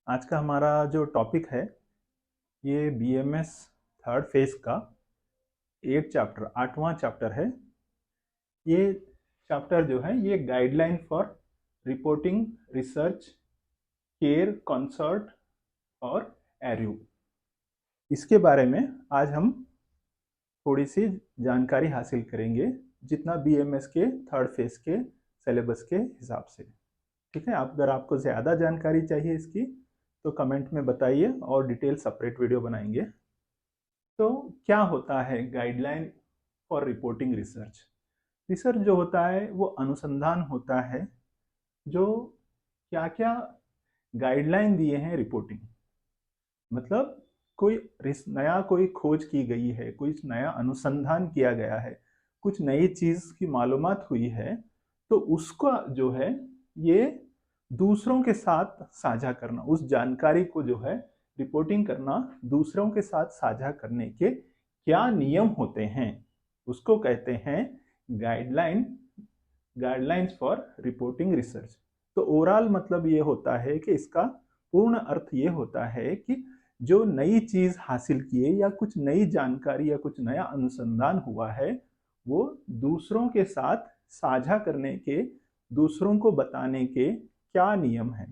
आज का हमारा जो टॉपिक है ये बीएमएस थर्ड फेज का 8वां चैप्टर है। ये चैप्टर जो है ये guideline for reporting research care concert और एरियो, इसके बारे में आज हम थोड़ी सी जानकारी हासिल करेंगे, जितना बीएमएस के थर्ड फेज के सिलेबस के हिसाब से। ठीक है, अगर आपको ज़्यादा जानकारी चाहिए इसकी तो कमेंट में बताइए और डिटेल सेपरेट वीडियो बनाएंगे। तो क्या होता है guideline for reporting research? Research जो होता है वो अनुसंधान होता है जो क्या क्या गाइडलाइन दिए हैं रिपोर्टिंग, मतलब कोई नया कोई खोज की गई है, कोई नया अनुसंधान किया गया है, कुछ नई चीज़ की मालूमात हुई है, तो उसका जो है ये दूसरों के साथ साझा करना, उस जानकारी को जो है रिपोर्टिंग करना, दूसरों के साथ साझा करने के क्या नियम होते हैं उसको कहते हैं guideline, guidelines for reporting research. तो ओवरऑल मतलब ये होता है कि इसका पूर्ण अर्थ ये होता है कि जो नई चीज हासिल किए या कुछ नई जानकारी या कुछ नया अनुसंधान हुआ है वो दूसरों के साथ साझा करने के, दूसरों को बताने के क्या नियम हैं।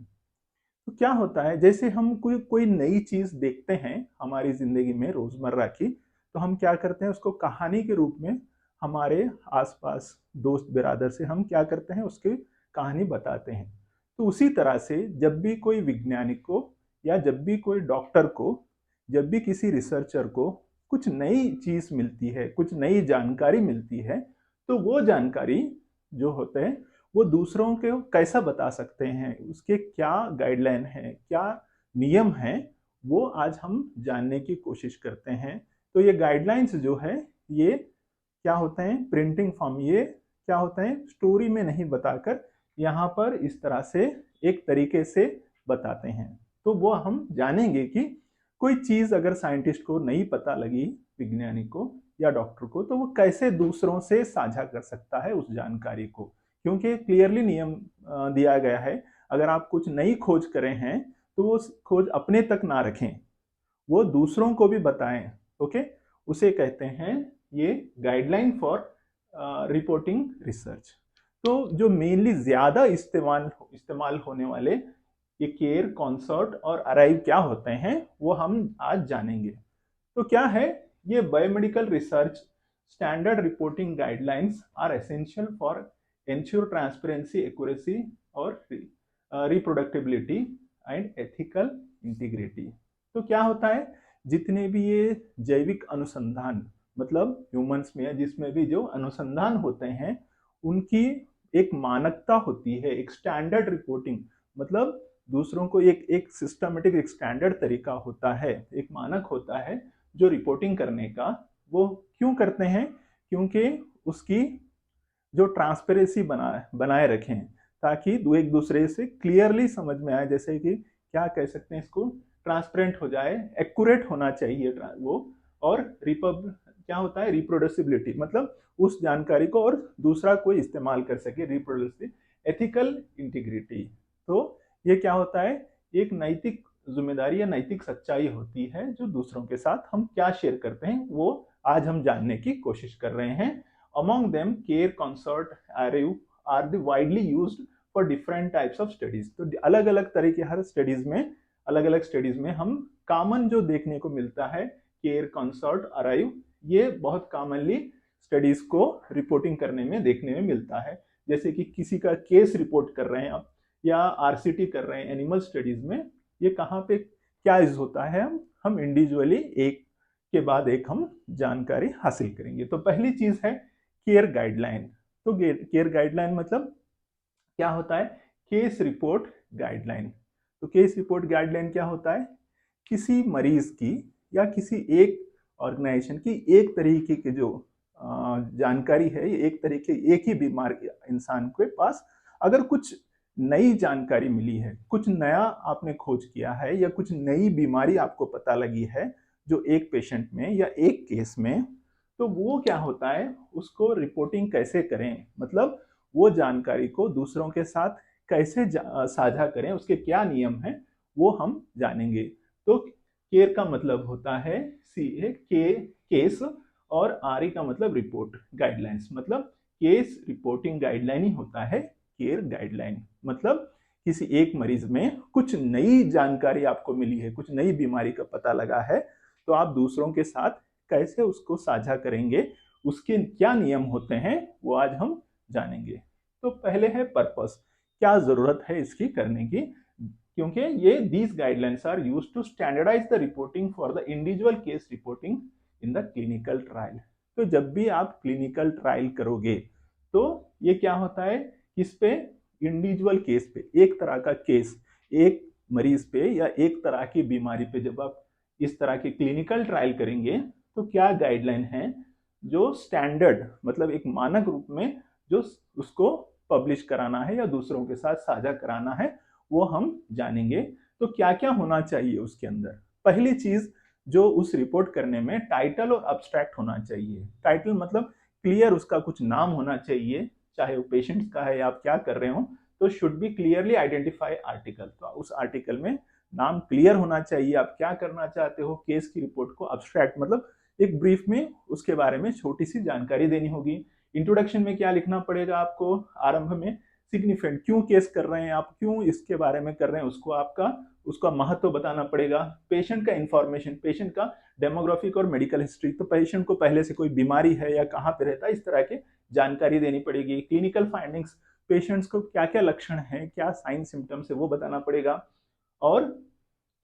तो क्या होता है, जैसे हम कोई कोई नई चीज देखते हैं हमारी जिंदगी में रोजमर्रा की, तो हम क्या करते हैं उसको कहानी के रूप में हमारे आसपास दोस्त बिरादर से हम क्या करते हैं उसकी कहानी बताते हैं। तो उसी तरह से जब भी कोई वैज्ञानिक को या जब भी कोई डॉक्टर को, जब भी किसी रिसर्चर को कुछ नई चीज मिलती है, कुछ नई जानकारी मिलती है, तो वो जानकारी जो होते हैं वो दूसरों को कैसा बता सकते हैं, उसके क्या गाइडलाइन है, क्या नियम है, वो आज हम जानने की कोशिश करते हैं। तो ये गाइडलाइंस जो है ये क्या होते हैं प्रिंटिंग फॉर्म, ये क्या होते हैं स्टोरी में नहीं बताकर यहाँ पर इस तरह से एक तरीके से बताते हैं। तो वो हम जानेंगे कि कोई चीज अगर साइंटिस्ट को नहीं पता लगी, विज्ञानिक को या डॉक्टर को, तो वो कैसे दूसरों से साझा कर सकता है उस जानकारी को, क्योंकि क्लियरली नियम दिया गया है अगर आप कुछ नई खोज करें हैं तो वो खोज अपने तक ना रखें, वो दूसरों को भी बताएं। ओके, उसे कहते हैं ये गाइडलाइन फॉर रिपोर्टिंग रिसर्च। तो जो मेनली ज्यादा इस्तेमाल इस्तेमाल होने वाले ये केयर कॉन्सर्ट और अराइव क्या होते हैं वो हम आज जानेंगे। तो क्या है ये biomedical research standard reporting guidelines are essential for ensure transparency, accuracy और reproducibility and ethical integrity। तो क्या होता है जितने भी ये जैविक अनुसंधान, मतलब ह्यूमंस में जिसमें भी जो अनुसंधान होते हैं उनकी एक मानकता होती है, एक स्टैंडर्ड रिपोर्टिंग, मतलब दूसरों को एक एक सिस्टमेटिक एक स्टैंडर्ड तरीका होता है, एक मानक होता है जो रिपोर्टिंग करने का। वो क्यों करते हैं? क्योंकि उसकी जो ट्रांसपेरेंसी बनाए रखें, ताकि दो एक दूसरे से क्लियरली समझ में आए, जैसे कि क्या कह सकते हैं इसको, ट्रांसपेरेंट हो जाए, एक्यूरेट होना चाहिए वो। और रिपब क्या होता है रिप्रोड्यूसिबिलिटी, मतलब उस जानकारी को और दूसरा कोई इस्तेमाल कर सके, रिप्रोड्यूसिबिलिटी, एथिकल इंटीग्रिटी। तो ये क्या होता है एक नैतिक जिम्मेदारी या नैतिक सच्चाई होती है जो दूसरों के साथ हम क्या शेयर करते हैं वो आज हम जानने की कोशिश कर रहे हैं। Among them, care, concert, array are the widely used for different types of studies। तो अलग अलग तरह के हर स्टडीज में, अलग अलग स्टडीज में हम कॉमन जो देखने को मिलता है केयर कंसर्ट अराइव, ये बहुत कॉमनली स्टडीज को रिपोर्टिंग करने में देखने में मिलता है। जैसे कि किसी का केस रिपोर्ट कर रहे हैं आप या आरसीटी कर रहे हैं एनिमल स्टडीज में, ये कहाँ पे क्या यूज होता है हम इंडिविजुअली एक के बाद एक हम जानकारी हासिल करेंगे। तो पहली चीज है केयर गाइडलाइन। तो केयर गाइडलाइन मतलब क्या होता है केस रिपोर्ट गाइडलाइन। तो केस रिपोर्ट गाइडलाइन क्या होता है, किसी मरीज की या किसी एक ऑर्गेनाइजेशन की एक तरीके की जो जानकारी है, एक तरीके एक ही बीमार इंसान के पास अगर कुछ नई जानकारी मिली है, कुछ नया आपने खोज किया है या कुछ नई बीमारी आपको पता लगी है जो एक पेशेंट में या एक केस में, तो वो क्या होता है उसको रिपोर्टिंग कैसे करें, मतलब वो जानकारी को दूसरों के साथ कैसे साझा करें, उसके क्या नियम हैं वो हम जानेंगे। तो केयर का मतलब होता है केस, और आरई का मतलब रिपोर्ट, गाइडलाइंस मतलब केस रिपोर्टिंग गाइडलाइन ही होता है केयर गाइडलाइन। मतलब किसी एक मरीज में कुछ नई जानकारी आपको मिली है, कुछ नई बीमारी का पता लगा है, तो आप दूसरों के साथ कैसे उसको साझा करेंगे, उसके क्या नियम होते हैं, वो आज हम जानेंगे। तो पहले है पर्पस, क्या जरूरत है इसकी करने की, क्योंकि ये these guidelines are used to standardise the reporting for the individual case reporting in the clinical trial. तो जब भी आप क्लिनिकल ट्रायल करोगे तो ये क्या होता है, इस पे इंडिविजुअल केस पे, एक तरह का केस, एक मरीज पे या एक तरह की बीमारी पे जब आप इस तरह की क्लिनिकल ट्रायल करेंगे तो क्या गाइडलाइन है जो स्टैंडर्ड मतलब एक मानक रूप में जो उसको पब्लिश कराना है या दूसरों के साथ साझा कराना है, वो हम जानेंगे। तो क्या क्या होना चाहिए उसके अंदर। पहली चीज जो उस रिपोर्ट करने में टाइटल और अब्स्ट्रैक्ट होना चाहिए। टाइटल मतलब क्लियर उसका कुछ नाम होना चाहिए, चाहे वो पेशेंट का है या आप क्या कर रहे हो, तो should be clearly identify article. तो उस आर्टिकल में नाम क्लियर होना चाहिए, आप क्या करना चाहते हो केस की रिपोर्ट को। अब्स्ट्रैक्ट मतलब एक ब्रीफ में उसके बारे में छोटी सी जानकारी देनी होगी। इंट्रोडक्शन में क्या लिखना पड़ेगा आपको, आरंभ में सिग्निफिकेंट, क्यों केस कर रहे हैं आप, क्यों इसके बारे में कर रहे हैं, उसको आपका उसका महत्व बताना पड़ेगा। पेशेंट का इंफॉर्मेशन, पेशेंट का डेमोग्राफिक और मेडिकल हिस्ट्री, तो पेशेंट को पहले से कोई बीमारी है या कहाँ पे रहता है, इस तरह की जानकारी देनी पड़ेगी। क्लिनिकल फाइंडिंग्स, पेशेंट्स को क्या क्या लक्षण है, क्या साइन सिम्टम्स है, वो बताना पड़ेगा। और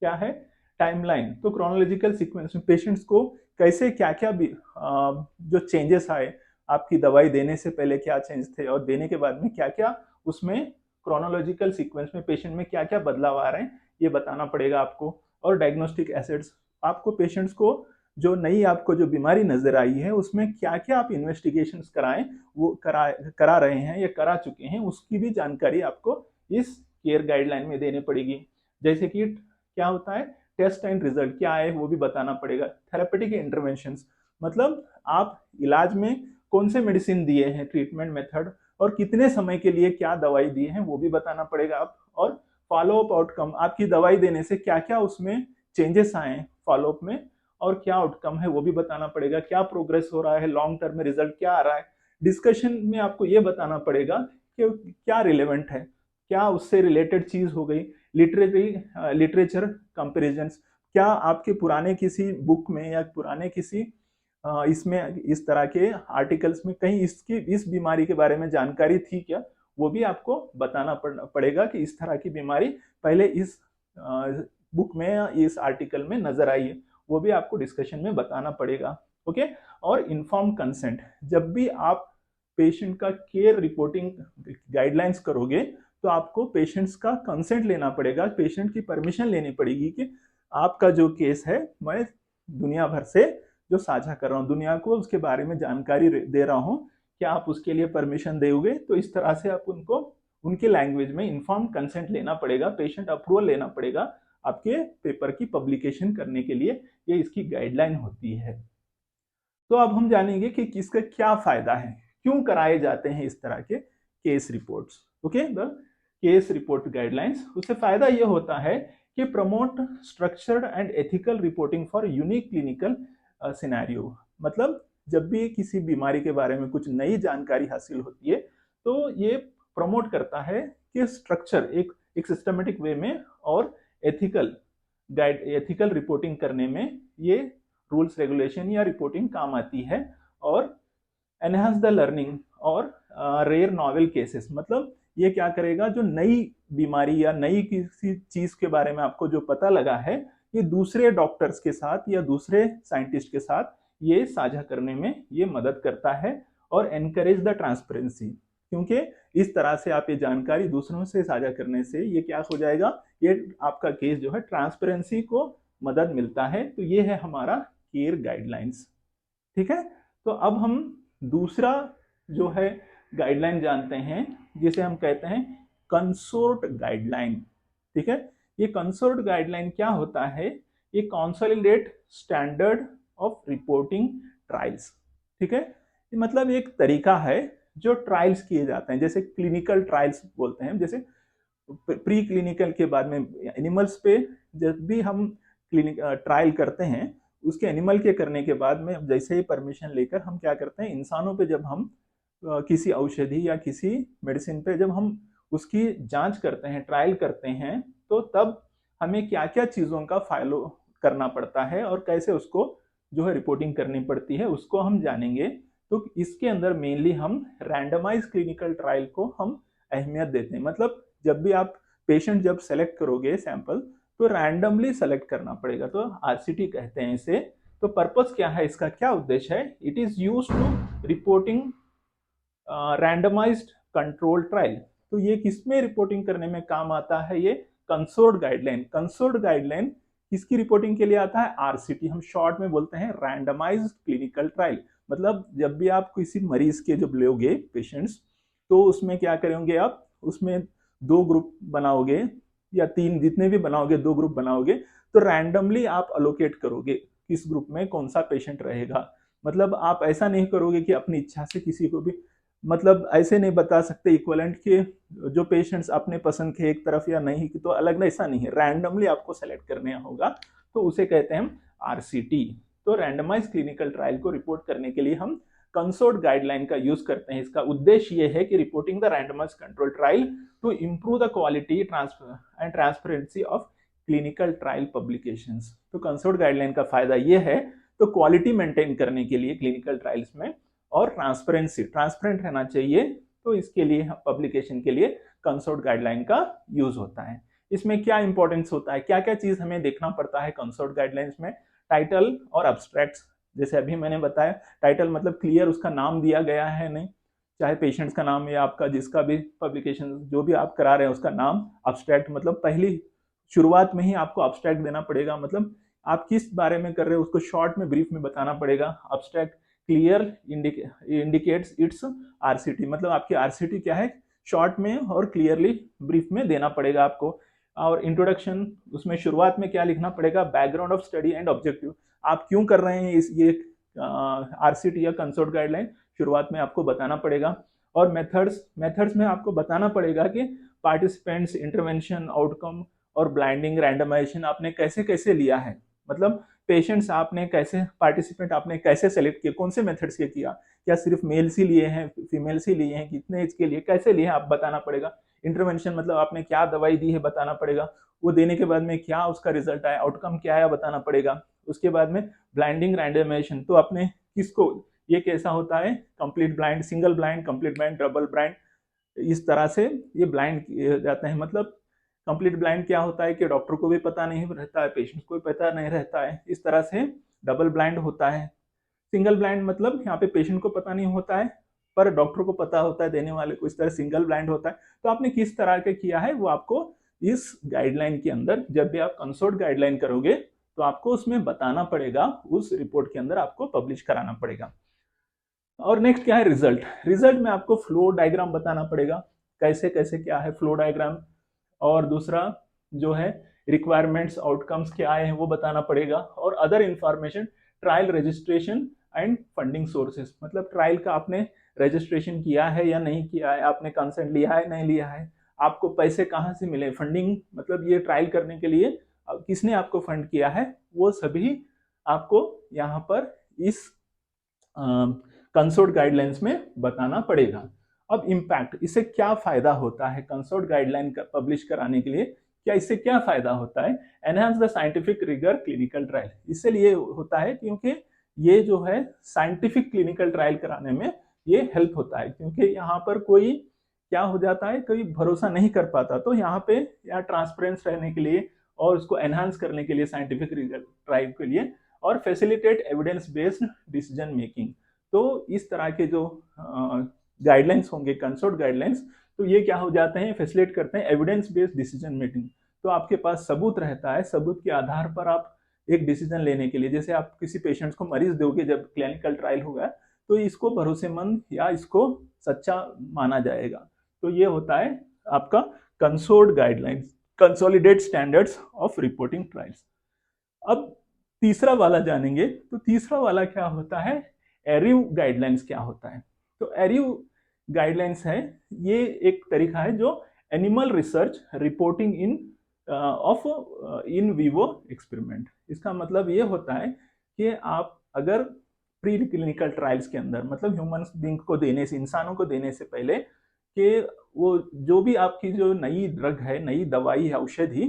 क्या है टाइमलाइन, तो क्रोनोलॉजिकल सीक्वेंस में पेशेंट्स को कैसे क्या क्या जो चेंजेस आए, आपकी दवाई देने से पहले क्या चेंज थे और देने के बाद में क्या क्या उसमें क्रोनोलॉजिकल सीक्वेंस में पेशेंट में क्या क्या बदलाव आ रहे हैं, ये बताना पड़ेगा आपको। और डायग्नोस्टिक एसेट्स, आपको पेशेंट्स को जो नई आपको जो बीमारी नजर आई है उसमें क्या क्या आप इन्वेस्टिगेशन कराएं, वो करा रहे हैं या करा चुके हैं, उसकी भी जानकारी आपको इस केयर गाइडलाइन में देनी पड़ेगी। जैसे कि क्या होता है, टेस्ट एंड रिजल्ट क्या है वो भी बताना पड़ेगा। थेरेपेटिक इंटरवेंशंस मतलब आप इलाज में कौन से मेडिसिन दिए हैं, ट्रीटमेंट मेथड, और कितने समय के लिए क्या दवाई दी है वो भी बताना पड़ेगा आप। और फॉलो अप आउटकम, आपकी दवाई देने से क्या क्या उसमें चेंजेस आए फॉलो अप में और क्या आउटकम है वो भी बताना पड़ेगा। क्या प्रोग्रेस हो रहा है, लॉन्ग टर्म में रिजल्ट क्या आ रहा है। डिस्कशन में आपको ये बताना पड़ेगा कि क्या रिलेवेंट है, क्या उससे रिलेटेड चीज हो गई। लिटरेचर कंपेरिजन, क्या आपके पुराने किसी बुक में या पुराने किसी इसमें इस तरह के आर्टिकल्स में कहीं इसकी इस बीमारी के बारे में जानकारी थी क्या, वो भी आपको बताना पड़ेगा कि इस तरह की बीमारी पहले इस बुक में या इस आर्टिकल में नजर आई है, वो भी आपको डिस्कशन में बताना पड़ेगा। ओके। और इन्फॉर्म कंसेंट, जब भी आप पेशेंट का केयर रिपोर्टिंग गाइडलाइंस करोगे तो आपको पेशेंट्स का कंसेंट लेना पड़ेगा, पेशेंट की परमिशन लेनी पड़ेगी कि आपका जो केस है मैं दुनिया भर से जो साझा कर रहा हूँ, दुनिया को उसके बारे में जानकारी दे रहा हूँ, क्या आप उसके लिए परमिशन दोगे। तो इस तरह से आप उनको उनके लैंग्वेज में इन्फॉर्म कंसेंट लेना पड़ेगा, पेशेंट अप्रूवल लेना पड़ेगा आपके पेपर की पब्लिकेशन करने के लिए। ये इसकी गाइडलाइन होती है। तो अब हम जानेंगे कि किसका क्या फायदा है, क्यों कराए जाते हैं इस तरह के case reports. Okay, the case report guidelines, उससे फायदा यह होता है कि promote structured and ethical reporting for unique clinical scenario. मतलब जब भी किसी बीमारी के बारे में कुछ नई जानकारी हासिल होती है तो ये प्रमोट करता है कि स्ट्रक्चर एक सिस्टमेटिक वे में और एथिकल रिपोर्टिंग करने में ये रूल्स रेगुलेशन या रिपोर्टिंग काम आती है। और एनहांस द लर्निंग और रेयर नॉवेल केसेस, मतलब ये क्या करेगा, जो नई बीमारी या नई किसी चीज के बारे में आपको जो पता लगा है, ये दूसरे डॉक्टर्स के साथ या दूसरे साइंटिस्ट के साथ ये साझा करने में ये मदद करता है। और एनकरेज द ट्रांसपेरेंसी, क्योंकि इस तरह से आप ये जानकारी दूसरों से साझा करने से ये क्या हो जाएगा, ये आपका केस जो है ट्रांसपेरेंसी को मदद मिलता है। तो ये है हमारा केयर गाइडलाइंस। ठीक है। तो अब हम दूसरा जो है गाइडलाइन जानते हैं, जिसे हम कहते हैं कंसोर्ट गाइडलाइन। ठीक है। ये कंसोर्ट गाइडलाइन क्या होता है, ये consolidate standard of reporting trials. ठीक है। ये मतलब एक तरीका है जो ट्रायल्स किए जाते हैं, जैसे क्लिनिकल ट्रायल्स बोलते हैं, जैसे प्री क्लिनिकल के बाद में एनिमल्स पे जब भी हम क्लिनिक ट्रायल करते हैं, उसके एनिमल के करने के बाद में जैसे ही परमिशन लेकर हम क्या करते हैं, इंसानों पे जब हम किसी औषधि या किसी मेडिसिन पे जब हम उसकी जांच करते हैं, ट्रायल करते हैं, तो तब हमें क्या क्या चीज़ों का फॉलो करना पड़ता है और कैसे उसको जो है रिपोर्टिंग करनी पड़ती है, उसको हम जानेंगे। तो इसके अंदर मेनली हम रैंडमाइज क्लिनिकल ट्रायल को हम अहमियत देते हैं। मतलब जब भी आप पेशेंट जब सेलेक्ट करोगे सैंपल, तो रैंडमली सेलेक्ट करना पड़ेगा, तो आरसीटी कहते हैं इसे। तो पर्पस क्या है, इसका क्या उद्देश्य है? It is use to reporting randomised control trial. तो ये किसमें रिपोर्टिंग करने में काम आता है? ये कंसोर्ड गाइडलाइन। कंसोर्ड गाइडलाइन किसकी रिपोर्टिंग के लिए आता है? आरसीटी, हम शॉर्ट में बोलते हैं रैंडमाइज्ड क्लिनिकल ट्रायल। मतलब जब भी आप किसी मरीज के जब लोगे पेशेंट्स, तो उसमें क्या करेंगे आप, उसमें 2 ग्रुप बनाओगे या 3, जितने भी बनाओगे 2 ग्रुप बनाओगे, तो रैंडमली आप अलोकेट करोगे किस ग्रुप में कौन सा पेशेंट रहेगा। मतलब आप ऐसा नहीं करोगे कि अपनी इच्छा से किसी को भी, मतलब ऐसे नहीं बता सकते इक्वलेंट के जो पेशेंट्स अपने पसंद के एक तरफ या नहीं तो अलग, ना, ऐसा नहीं है, रैंडमली आपको सेलेक्ट करने होगा, तो उसे कहते हैं हम आरसीटी। तो रैंडमाइज क्लिनिकल ट्रायल को रिपोर्ट करने के लिए हम कंसोर्ट गाइडलाइन का यूज करते हैं। इसका उद्देश्य यह है कि reporting the randomise control trial to improve the quality and transparency of clinical trial publications. तो कंसोर्ट गाइडलाइन का फायदा यह है, तो क्वालिटी मेंटेन करने के लिए क्लिनिकल ट्रायल्स में, और ट्रांसपेरेंसी, ट्रांसपेरेंट रहना चाहिए, तो इसके लिए पब्लिकेशन के लिए कंसोर्ट गाइडलाइन का यूज होता है। इसमें क्या इंपॉर्टेंस होता है, क्या क्या चीज हमें देखना पड़ता है कंसोर्ट गाइडलाइंस में? टाइटल और अब्स्ट्रैक्ट्स। जैसे अभी मैंने बताया, टाइटल मतलब क्लियर उसका नाम दिया गया है नहीं, चाहे पेशेंट्स का नाम या आपका जिसका भी पब्लिकेशन जो भी आप करा रहे हैं उसका नाम। अब्स्ट्रैक्ट मतलब पहली शुरुआत में ही आपको अब्स्ट्रैक्ट देना पड़ेगा, मतलब आप किस बारे में कर रहे हो उसको शॉर्ट में ब्रीफ में बताना पड़ेगा। Abstract clear indicates it's RCT, मतलब आपकी आरसीटी क्या है, शॉर्ट में और क्लियरली ब्रीफ में देना पड़ेगा आपको। और इंट्रोडक्शन, उसमें शुरुआत में क्या लिखना पड़ेगा? Background of study and objective, आप क्यों कर रहे हैं इस ये आरसीटी या कंसोर्ट गाइडलाइन, शुरुआत में आपको बताना पड़ेगा। और मेथड्स में आपको बताना पड़ेगा कि पार्टिसिपेंट्स, इंटरवेंशन, आउटकम और ब्लाइंडिंग रैंडमाइजेशन आपने कैसे कैसे लिया है, मतलब पेशेंट्स आपने कैसे, पार्टिसिपेंट आपने कैसे सेलेक्ट किए, कौन से मेथड्स के किया, क्या सिर्फ मेल्स ही लिए हैं, फीमेल्स ही लिए हैं, कितने एज के लिए, कैसे लिए हैं, आप बताना पड़ेगा। इंटरवेंशन मतलब आपने क्या दवाई दी है बताना पड़ेगा, वो देने के बाद में क्या उसका रिजल्ट आया, आउटकम क्या आया बताना पड़ेगा। उसके बाद में ब्लाइंडिंग रैंडमाइजेशन, तो आपने किसको, ये कैसा होता है, complete blind, single blind, complete blind, double blind, इस तरह से ये ब्लाइंड किए जाते हैं। मतलब कंप्लीट ब्लाइंड क्या होता है कि डॉक्टर को भी पता नहीं रहता है, पेशेंट को भी पता नहीं रहता है, इस तरह से डबल ब्लाइंड होता है। सिंगल ब्लाइंड मतलब यहाँ पे पेशेंट को पता नहीं होता है पर डॉक्टर को पता होता है, देने वाले को, इस तरह सिंगल ब्लाइंड होता है। तो आपने किस तरह के किया है वो आपको इस गाइडलाइन के अंदर, जब भी आप कंसोर्ट गाइडलाइन करोगे तो आपको उसमें बताना पड़ेगा, उस रिपोर्ट के अंदर आपको पब्लिश कराना पड़ेगा। और नेक्स्ट क्या है? रिजल्ट। रिजल्ट में आपको फ्लो डायग्राम बताना पड़ेगा, कैसे कैसे क्या है फ्लो डायग्राम। और दूसरा जो है रिक्वायरमेंट्स, आउटकम्स क्या आए हैं वो बताना पड़ेगा। और other information, trial registration and funding sources, मतलब ट्रायल का आपने रजिस्ट्रेशन किया है या नहीं किया है, आपने कंसेंट लिया है नहीं लिया है, आपको पैसे कहाँ से मिले, फंडिंग मतलब ये ट्रायल करने के लिए किसने आपको फंड किया है, वो सभी आपको यहाँ पर इस कंसोर्ट गाइडलाइंस में बताना पड़ेगा। अब इम्पैक्ट, इससे क्या फायदा होता है कंसोर्ट गाइडलाइन का पब्लिश कराने के लिए, क्या इससे क्या फायदा होता है? Enhance the scientific rigour clinical trial, इसलिए होता है क्योंकि ये जो है साइंटिफिक क्लिनिकल ट्रायल कराने में ये हेल्प होता है, क्योंकि यहाँ पर कोई क्या हो जाता है, कोई भरोसा नहीं कर पाता, तो यहाँ पे या ट्रांसपेरेंस रहने के लिए और उसको एनहांस करने के लिए साइंटिफिक रिगर ट्रायल के लिए, और facilitate evidence based decision making. तो इस तरह के जो गाइडलाइंस होंगे कंसोर्ट गाइडलाइंस, तो ये क्या हो जाते हैं, फैसिलिटेट करते हैं एविडेंस बेस्ड डिसीजन मेकिंग। तो आपके पास सबूत रहता है, सबूत के आधार पर आप एक डिसीजन लेने के लिए, जैसे आप किसी पेशेंट्स को मरीज दोगे जब क्लिनिकल ट्रायल होगा, तो इसको भरोसेमंद या इसको सच्चा माना जाएगा। तो ये होता है आपका consort guidelines, consolidate standards of reporting trials. अब तीसरा वाला जानेंगे, तो तीसरा वाला क्या होता है, एरिव गाइडलाइंस क्या होता है। तो एरिव गाइडलाइंस है, ये एक तरीका है जो animal research reporting in of in Vivo experiment. इसका मतलब ये होता है कि आप अगर प्री क्लिनिकल ट्रायल्स के अंदर, मतलब ह्यूमन बींग को देने से, इंसानों को देने से पहले, कि वो जो भी आपकी जो नई ड्रग है, नई दवाई है, औषधि,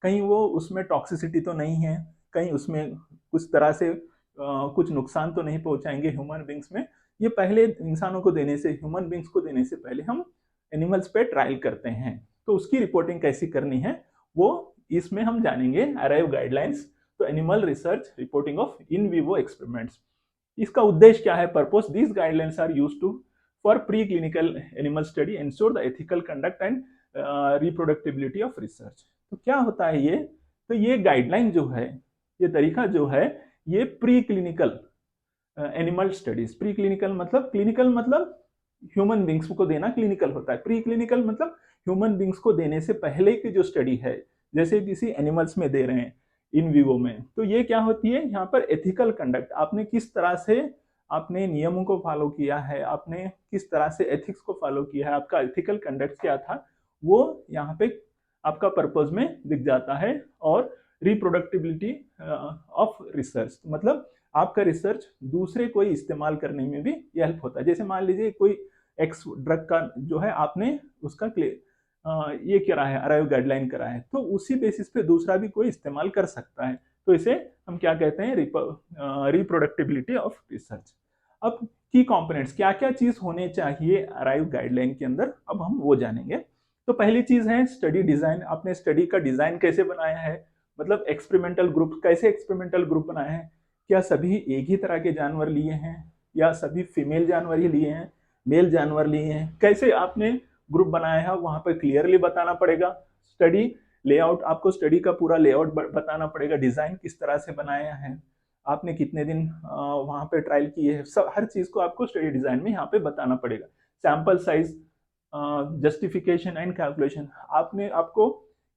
कहीं वो उसमें टॉक्सिसिटी तो नहीं है, कहीं उसमें कुछ तरह से कुछ नुकसान तो नहीं पहुंचाएंगे ह्यूमन बींग्स में। ये पहले इंसानों को देने से, ह्यूमन बींग्स को देने से पहले हम एनिमल्स पे ट्रायल करते हैं। तो उसकी रिपोर्टिंग कैसी करनी है वो इसमें हम जानेंगे, अराइव गाइडलाइंस। तो animal research reporting of in vivo experiments, इसका उद्देश्य क्या है? Purpose, these guidelines are used to for pre clinical animal study, ensure the ethical conduct and reproducibility of research. तो क्या होता है ये? तो ये गाइडलाइन जो है, ये तरीका जो है, ये pre clinical animal studies, pre clinical मतलब, क्लिनिकल मतलब ह्यूमन बींग्स को देना क्लिनिकल होता है, प्री क्लिनिकल मतलब ह्यूमन बींग्स को देने से पहले की जो स्टडी है, जैसे किसी एनिमल्स में दे रहे हैं इन विवो में, तो ये क्या होती है यहाँ पर? एथिकल कंडक्ट, आपने किस तरह से आपने नियमों को फॉलो किया है, आपने किस तरह से एथिक्स को फॉलो किया है, आपका एथिकल कंडक्ट क्या था, वो यहाँ पे आपका पर्पज में दिख जाता है। और रिप्रोडक्टिबिलिटी ऑफ रिसर्च, मतलब आपका रिसर्च दूसरे कोई इस्तेमाल करने में भी हेल्प होता है। जैसे मान लीजिए कोई एक्स ड्रग का जो है आपने उसका ये करा है, अराइव गाइडलाइन करा है, तो उसी बेसिस पे दूसरा भी कोई इस्तेमाल कर सकता है। तो इसे हम क्या कहते हैं? रिप्रोडक्टिबिलिटी ऑफ रिसर्च। अब की कंपोनेंट्स, क्या क्या चीज होने चाहिए अराइव गाइडलाइन के अंदर, अब हम वो जानेंगे। तो पहली चीज है स्टडी डिजाइन। आपने स्टडी का डिजाइन कैसे बनाया है, मतलब एक्सपेरिमेंटल ग्रुप, कैसे एक्सपेरिमेंटल ग्रुप बनाए हैं, क्या सभी एक ही तरह के जानवर लिए हैं या सभी फीमेल जानवर ही लिए हैं, मेल जानवर लिए हैं, कैसे आपने ग्रुप बनाया है, वहां पर क्लियरली बताना पड़ेगा। स्टडी लेआउट, आपको स्टडी का पूरा लेआउट बताना पड़ेगा, डिजाइन किस तरह से बनाया है, आपने कितने दिन वहां पे ट्रायल किए हैं, सब हर चीज को आपको स्टडी डिजाइन में यहाँ पे बताना पड़ेगा। Sample size, justification and calculation, आपको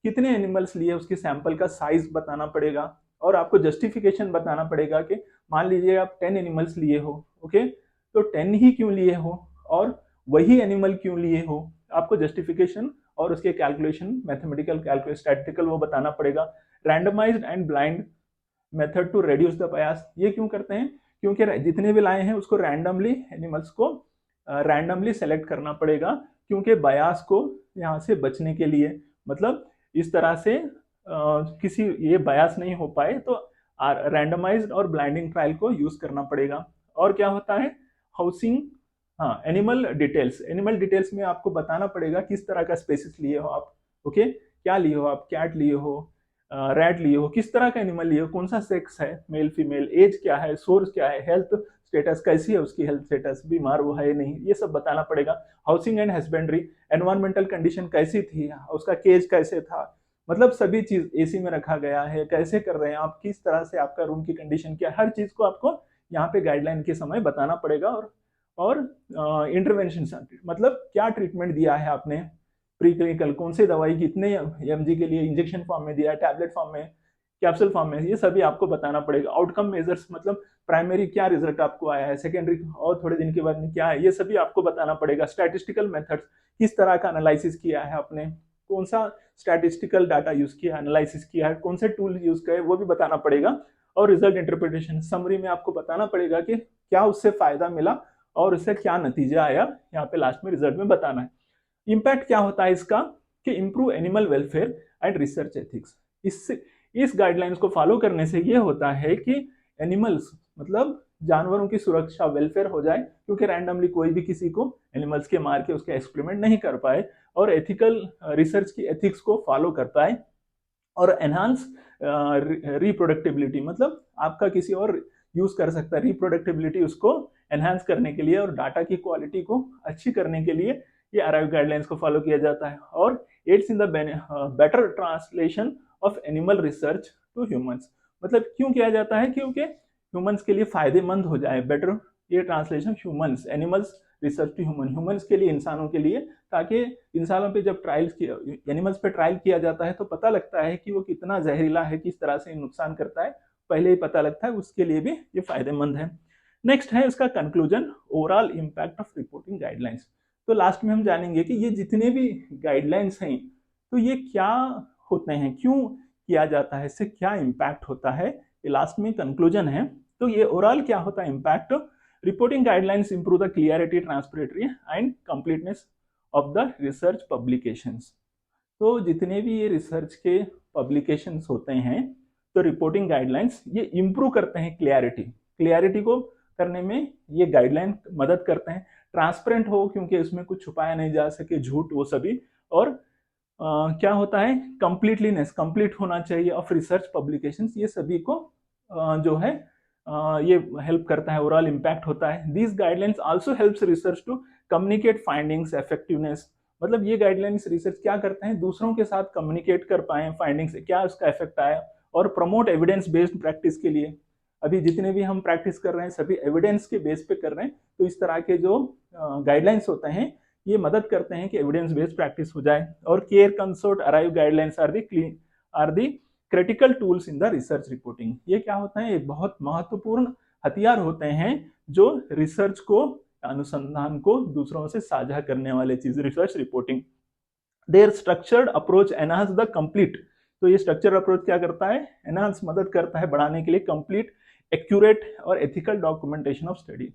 कितने एनिमल्स लिए उसके सैंपल का साइज बताना पड़ेगा, और आपको जस्टिफिकेशन बताना पड़ेगा कि मान लीजिए आप 10 एनिमल्स लिए हो, ओके, तो 10 ही क्यों लिए हो और वही एनिमल क्यों लिए हो, आपको जस्टिफिकेशन और उसके कैलकुलेशन, मैथमेटिकल कैलकुलेशन, स्टैटिस्टिकल, वो बताना पड़ेगा। Randomised and blind method to reduce the bias, ये क्यों करते हैं? क्योंकि जितने भी लाए हैं उसको रैंडमली, एनिमल्स को रैंडमली सेलेक्ट करना पड़ेगा, क्योंकि बायस को यहाँ से बचने के लिए, मतलब इस तरह से किसी ये बायस नहीं हो पाए, तो रैंडमाइज्ड और ब्लाइंडिंग ट्रायल को यूज करना पड़ेगा। और क्या होता है? हाउसिंग, हाँ, एनिमल डिटेल्स, एनिमल डिटेल्स में आपको बताना पड़ेगा किस तरह का स्पेसिस लिए हो आप, ओके, क्या लिए हो आप, कैट लिए हो, रैट लिए हो, किस तरह का एनिमल लिए हो, कौन सा सेक्स है, मेल फीमेल, एज क्या है, सोर्स क्या है, हेल्थ स्टेटस कैसी है उसकी, हेल्थ स्टेटस, बीमार वो है नहीं, ये सब बताना पड़ेगा। Housing and husbandry, environmental condition कैसी थी, उसका केज कैसे था, मतलब सभी चीज, एसी में रखा गया है, कैसे कर रहे हैं आप, किस तरह से आपका रूम की कंडीशन क्या, हर चीज को आपको यहाँ पे गाइडलाइन के समय बताना पड़ेगा। और इंटरवेंशन, मतलब क्या ट्रीटमेंट दिया है आपने, प्री क्लिनिकल कौन सी दवाई कितने एमजी के लिए इंजेक्शन फॉर्म में दिया है, टैबलेट फॉर्म में, कैप्सूल फॉर्म में, ये सभी आपको बताना पड़ेगा। आउटकम मेजर्स, मतलब प्राइमरी क्या रिजल्ट आपको आया है, सेकेंडरी और थोड़े दिन के बाद में क्या है, ये सभी आपको बताना पड़ेगा। स्टैटिस्टिकल मेथड्स, किस तरह का एनालिसिस किया है आपने, कौन सा स्टैटिस्टिकल डाटा यूज किया, एनालिसिस किया है, कौन से टूल यूज किए, वो भी बताना पड़ेगा। और रिजल्ट इंटरप्रिटेशन, समरी में आपको बताना पड़ेगा कि क्या उससे फायदा मिला और उससे क्या नतीजा आया, यहाँ पे लास्ट में रिजल्ट में बताना है। इम्पैक्ट क्या होता है इसका, कि improve animal welfare and research ethics. इससे, इस गाइडलाइंस को फॉलो करने से ये होता है कि एनिमल्स, मतलब जानवरों की सुरक्षा, वेलफेयर हो जाए, क्योंकि रैंडमली कोई भी किसी को एनिमल्स के मार के उसके एक्सपेरिमेंट नहीं कर पाए, और एथिकल रिसर्च की एथिक्स को फॉलो कर पाए, और एनहांस रिप्रोडक्टिबिलिटी, मतलब आपका किसी और यूज कर सकता है रिप्रोडक्टिबिलिटी, उसको एनहांस करने के लिए और डाटा की क्वालिटी को अच्छी करने के लिए ये अराइव गाइडलाइंस को फॉलो किया जाता है। और aids in the better translation of animal research to humans, मतलब क्यों किया जाता है? क्योंकि ह्यूमंस के लिए फायदेमंद हो जाए, बेटर ये translation humans, animals research to human, humans के लिए, इंसानों के लिए, ताकि इंसानों पे जब ट्रायल्स किया, एनिमल्स पे ट्रायल किया जाता है तो पता लगता है कि वो कितना जहरीला है, किस तरह से नुकसान करता है, पहले ही पता लगता है, उसके लिए भी ये फायदेमंद है। नेक्स्ट है इसका conclusion, overall impact of reporting guidelines. तो लास्ट में हम जानेंगे कि ये जितने भी गाइडलाइंस हैं तो ये क्या होते हैं, क्यों किया जाता है, इससे क्या इम्पैक्ट होता है, ये लास्ट में कंक्लूजन है। तो ये ओवरऑल क्या होता है impact, reporting guidelines improve the clarity, transparency and completeness of the research publications. तो जितने भी ये रिसर्च के पब्लिकेशंस होते हैं तो रिपोर्टिंग गाइडलाइंस ये इम्प्रूव करते हैं क्लियरिटी को करने में ये गाइडलाइन मदद करते हैं। ट्रांसपेरेंट हो क्योंकि इसमें कुछ छुपाया नहीं जा सके, झूठ वो सभी। और क्या होता है कंप्लीटलीनेस, कंप्लीट होना चाहिए ऑफ रिसर्च पब्लिकेशंस, ये सभी को जो है ये हेल्प करता है, ओवरऑल इम्पैक्ट होता है। These guidelines also helps research to communicate findings effectiveness, मतलब ये गाइडलाइंस रिसर्च क्या करते हैं दूसरों के साथ कम्युनिकेट कर पाए फाइंडिंग्स, क्या उसका इफेक्ट आया, और प्रमोट एविडेंस बेस्ड प्रैक्टिस के लिए। अभी जितने भी हम प्रैक्टिस कर रहे हैं सभी एविडेंस के बेस पे कर रहे हैं, तो इस तरह के जो गाइडलाइंस होते हैं ये मदद करते हैं कि एविडेंस बेस्ड प्रैक्टिस हो जाए। और CARE, CONSORT, ARRIVE guidelines are the critical tools in the research reporting. ये क्या होता है, एक बहुत महत्वपूर्ण हथियार होते हैं जो रिसर्च को, अनुसंधान को दूसरों से साझा करने वाले चीज, research reporting. Their structured approach enhance the complete, तो ये स्ट्रक्चर अप्रोच क्या करता है, एनहांस मदद करता है बढ़ाने के लिए कंप्लीट, एक्यूरेट और एथिकल डॉक्यूमेंटेशन ऑफ स्टडी।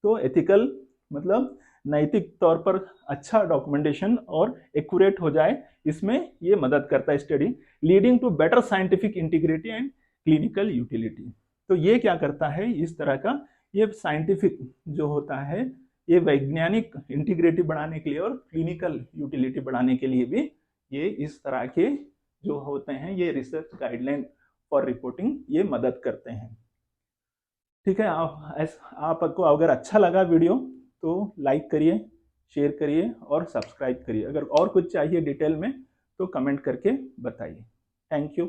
तो एथिकल मतलब नैतिक तौर पर अच्छा डॉक्यूमेंटेशन और एक्यूरेट हो जाए, इसमें ये मदद करता है study, leading to better scientific integrity and clinical utility. तो ये क्या करता है, इस तरह का ये साइंटिफिक जो होता है ये वैज्ञानिक इंटीग्रिटी बढ़ाने के लिए और क्लिनिकल यूटिलिटी बढ़ाने के लिए भी ये इस तरह के जो होते हैं ये रिसर्च गाइडलाइन फॉर रिपोर्टिंग ये मदद करते हैं। ठीक है, आपको अगर अच्छा लगा वीडियो तो लाइक करिए, शेयर करिए और सब्सक्राइब करिए। अगर और कुछ चाहिए डिटेल में तो कमेंट करके बताइए। Thank you.